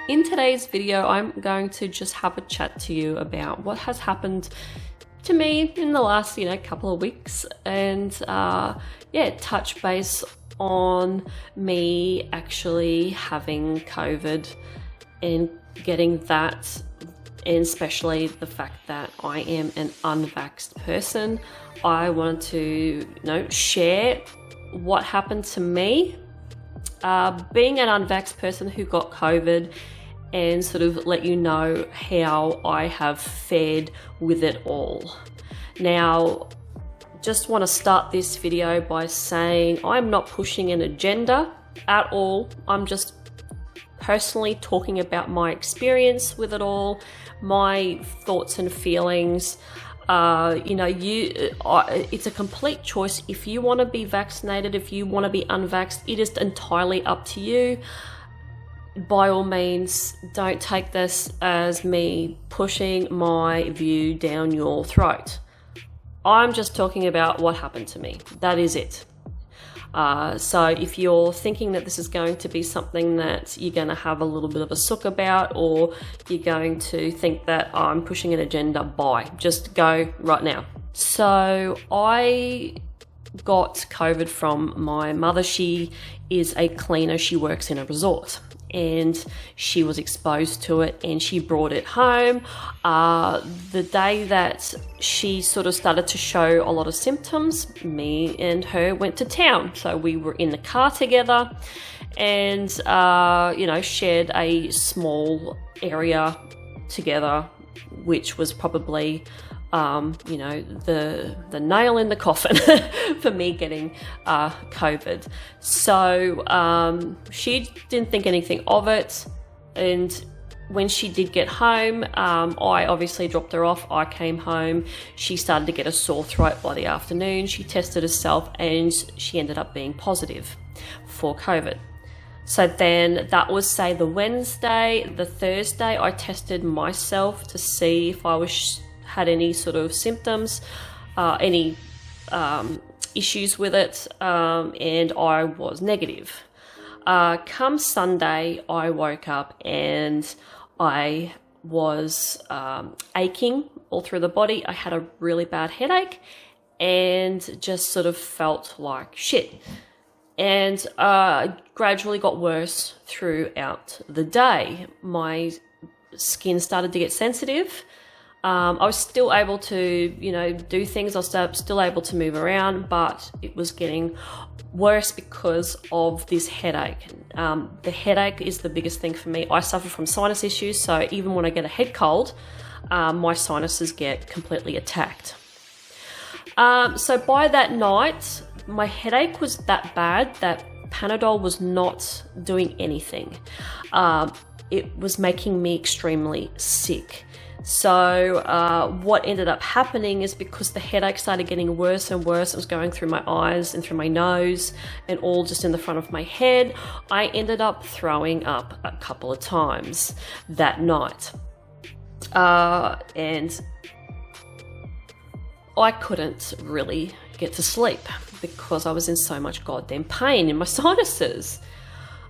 In today's video, I'm going to just have a chat to you about what has happened to me in the last, couple of weeks, and touch base on me actually having COVID and getting that, and especially the fact that I am an unvaxxed person. I wanted to, share what happened to me being an unvaxxed person who got COVID, and sort of let you know how I have fared with it all. Now, just want to start this video by saying I'm not pushing an agenda at all. I'm just personally talking about my experience with it all, my thoughts and feelings. It's a complete choice. If you want to be vaccinated, if you want to be unvaxxed, it is entirely up to you. By all means, don't take this as me pushing my view down your throat. I'm just talking about what happened to me. That is it. So if you're thinking that this is going to be something that you're going to have a little bit of a sook about, or you're going to think that I'm pushing an agenda, just go right now. So I got COVID from my mother. She is a cleaner. She works in a resort, and she was exposed to it, and she brought it home. The day that she sort of started to show a lot of symptoms, me and her went to town. So we were in the car together and, shared a small area together, which was probably the nail in the coffin for me getting COVID. So she didn't think anything of it, and when she did get home, I obviously dropped her off. I came home. She started to get a sore throat by the afternoon. She tested herself and she ended up being positive for COVID. So then that was, say, the Wednesday. The Thursday, I tested myself to see if I had any sort of symptoms, any issues with it, and I was negative. Come Sunday, I woke up and I was aching all through the body. I had a really bad headache and just sort of felt like shit. And gradually got worse throughout the day. My skin started to get sensitive. I was still able to, do things. I was still able to move around, but it was getting worse because of this headache. The headache is the biggest thing for me. I suffer from sinus issues, so even when I get a head cold, my sinuses get completely attacked. So by that night, my headache was that bad that Panadol was not doing anything. It was making me extremely sick. So what ended up happening is, because the headache started getting worse and worse, it was going through my eyes and through my nose and all just in the front of my head, I ended up throwing up a couple of times that night. And I couldn't really get to sleep because I was in so much goddamn pain in my sinuses.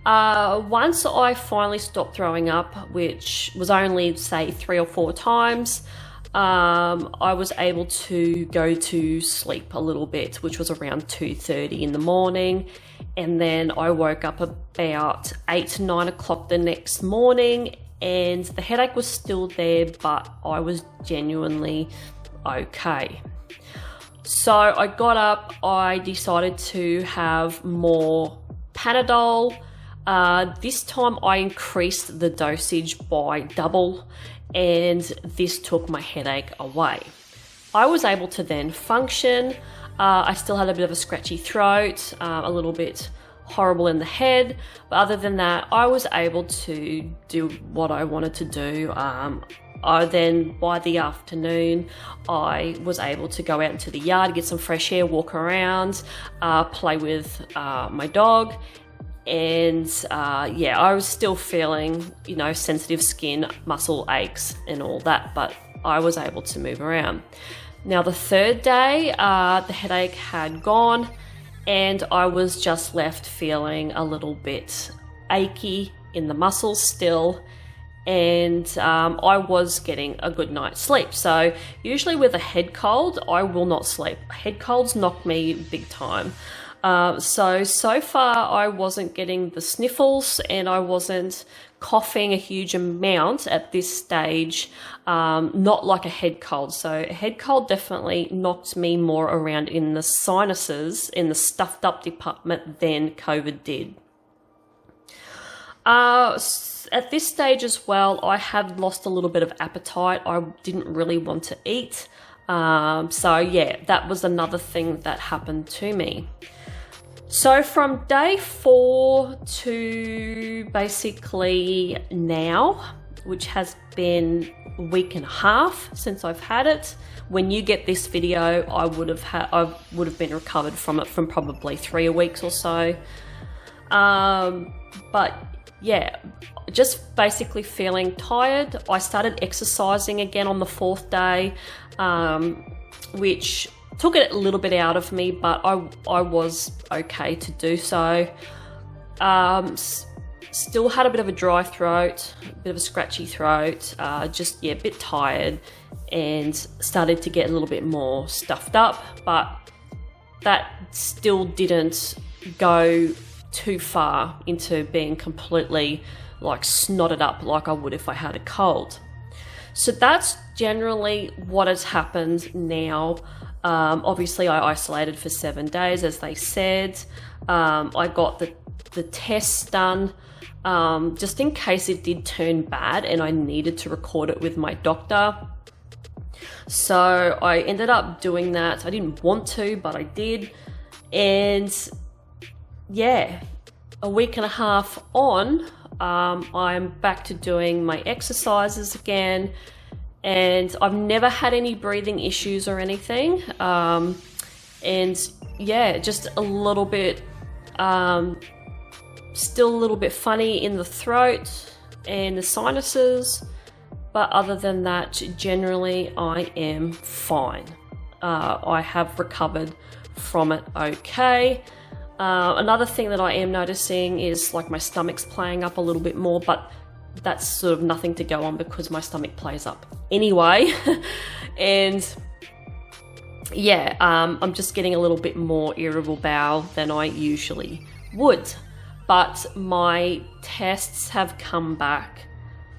Once I finally stopped throwing up, which was only, say, 3 or 4 times, I was able to go to sleep a little bit, which was around 2:30 in the morning. And then I woke up about 8, 9 o'clock the next morning, and the headache was still there, but I was genuinely okay. So I got up, I decided to have more Panadol. This time I increased the dosage by double, and this took my headache away. I was able to then function. I still had a bit of a scratchy throat, a little bit horrible in the head, but other than that, I was able to do what I wanted to do. Then by the afternoon, I was able to go out into the yard, get some fresh air, walk around, play with my dog. And I was still feeling, sensitive skin, muscle aches and all that, but I was able to move around. Now the third day, the headache had gone and I was just left feeling a little bit achy in the muscles still, and I was getting a good night's sleep. So usually with a head cold, I will not sleep. Head colds knock me big time. So far I wasn't getting the sniffles, and I wasn't coughing a huge amount at this stage, not like a head cold. So a head cold definitely knocked me more around in the sinuses, in the stuffed up department, than COVID did. At this stage as well, I had lost a little bit of appetite. I didn't really want to eat. So yeah, that was another thing that happened to me. So from day 4 to basically now, which has been a week and a half since I've had it. When you get this video, I would have been recovered from it from probably 3 weeks or so. But yeah, just basically feeling tired. I started exercising again on the 4th day, which took it a little bit out of me, but I was okay to do so. Still had a bit of a dry throat, a bit of a scratchy throat, just a bit tired, and started to get a little bit more stuffed up, but that still didn't go too far into being completely like snotted up like I would if I had a cold. So that's generally what has happened now. Obviously I isolated for 7 days, as they said. I got the tests done just in case it did turn bad and I needed to record it with my doctor. So I ended up doing that. I didn't want to, but I did. And yeah, a week and a half on, I'm back to doing my exercises again, and I've never had any breathing issues or anything. And yeah, just a little bit, still a little bit funny in the throat and the sinuses, but other than that, generally I am fine. I have recovered from it okay. Another thing that I am noticing is like my stomach's playing up a little bit more, but that's sort of nothing to go on because my stomach plays up anyway. And yeah, I'm just getting a little bit more irritable bowel than I usually would. But my tests have come back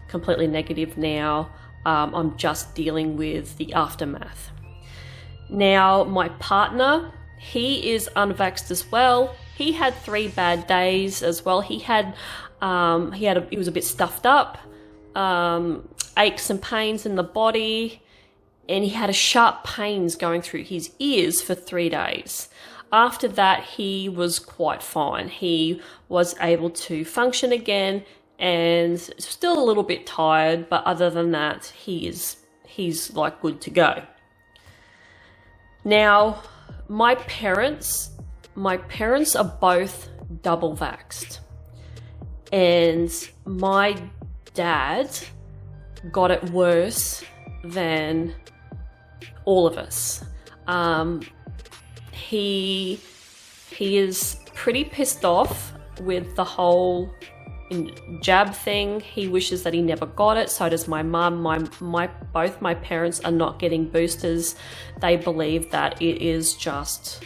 completely negative now. I'm just dealing with the aftermath. Now, my partner, he is unvaxxed as well. He had 3 bad days as well. He was a bit stuffed up, aches and pains in the body, and he had sharp pains going through his ears for 3 days. After that, he was quite fine. He was able to function again, and still a little bit tired, but other than that, he's like good to go. Now, my parents are both double vaxxed, and my dad got it worse than all of us. He is pretty pissed off with the whole jab thing. He wishes that he never got it. So does my mum. Both my parents are not getting boosters. They believe that it is just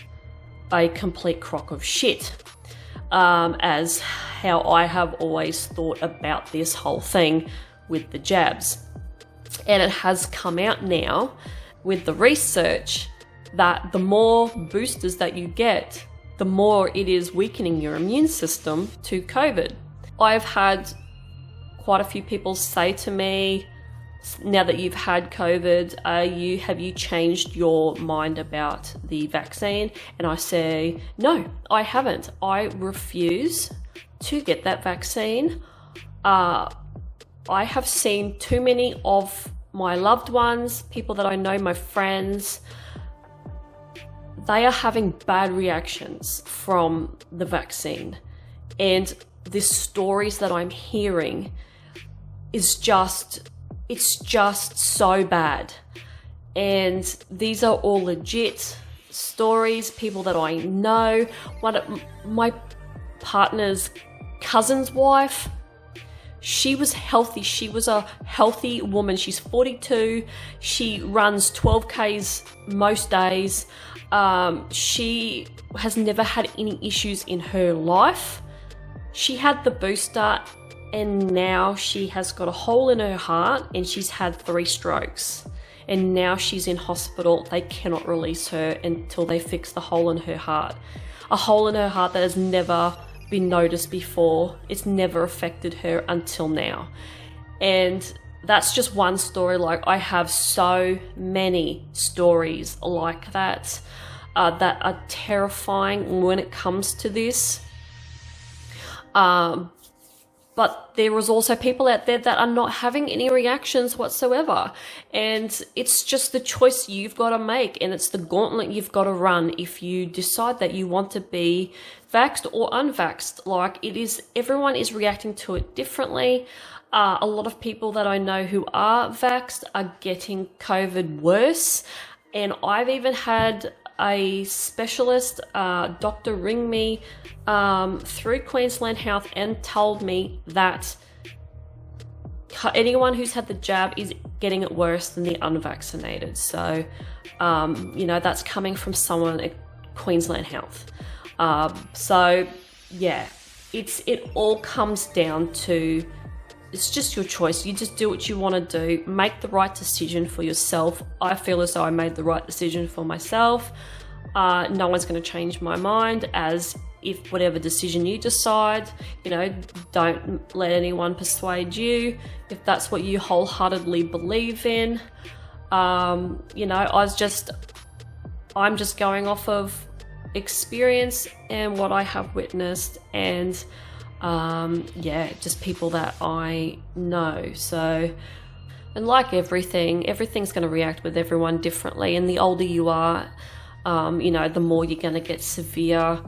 a complete crock of shit, as how I have always thought about this whole thing with the jabs. And it has come out now with the research that the more boosters that you get, the more it is weakening your immune system to COVID. I've had quite a few people say to me, now that you've had COVID, have you changed your mind about the vaccine? And I say, no, I haven't. I refuse to get that vaccine. I have seen too many of my loved ones, people that I know, my friends, they are having bad reactions from the vaccine. And the stories that I'm hearing is it's just so bad. And these are all legit stories, people that I know. One of my partner's cousin's wife, She was healthy. She was a healthy woman. She's 42. She runs 12Ks most days. She has never had any issues in her life. She had the booster, and now she has got a hole in her heart, and she's had 3 strokes. And now she's in hospital. They cannot release her until they fix the hole in her heart. A hole in her heart that has never been noticed before. It's never affected her until now. And that's just one story. Like, I have so many stories like that that are terrifying when it comes to this. But there was also people out there that are not having any reactions whatsoever. And it's just the choice you've got to make. And it's the gauntlet you've got to run if you decide that you want to be vaxxed or unvaxxed. Like, it is, everyone is reacting to it differently. A lot of people that I know who are vaxxed are getting COVID worse. And I've even had a specialist doctor ring me through Queensland Health and told me that anyone who's had the jab is getting it worse than the unvaccinated. So, you know, that's coming from someone at Queensland Health. So, yeah, it all comes down to, it's just your choice. You just do what you want to do. Make the right decision for yourself. I feel as though I made the right decision for myself. No one's going to change my mind, as if whatever decision you decide, you know, don't let anyone persuade you. If that's what you wholeheartedly believe in, you know, I'm just going off of experience and what I have witnessed, and yeah, just people that I know. So, and like everything's going to react with everyone differently, and the older you are, you know, the more you're going to get severe,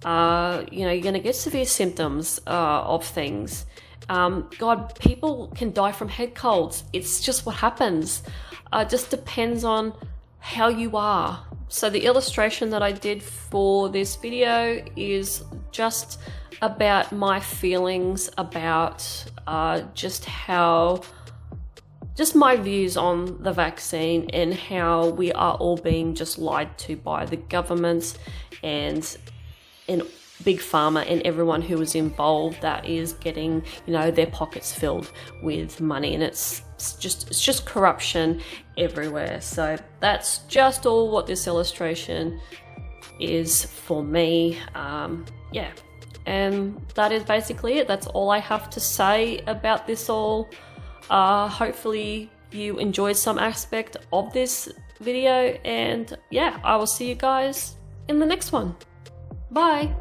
you know, you're going to get severe symptoms of things. God, people can die from head colds. It's just what happens. Just depends on how you are. So the illustration that I did for this video is just about my feelings about just my views on the vaccine, and how we are all being just lied to by the government and big pharma and everyone who is involved that is getting, you know, their pockets filled with money, and it's just corruption everywhere. So that's just all what this illustration is for me. Yeah, and that is basically it. That's all I have to say about this all. Hopefully you enjoyed some aspect of this video, and yeah, I will see you guys in the next one. Bye.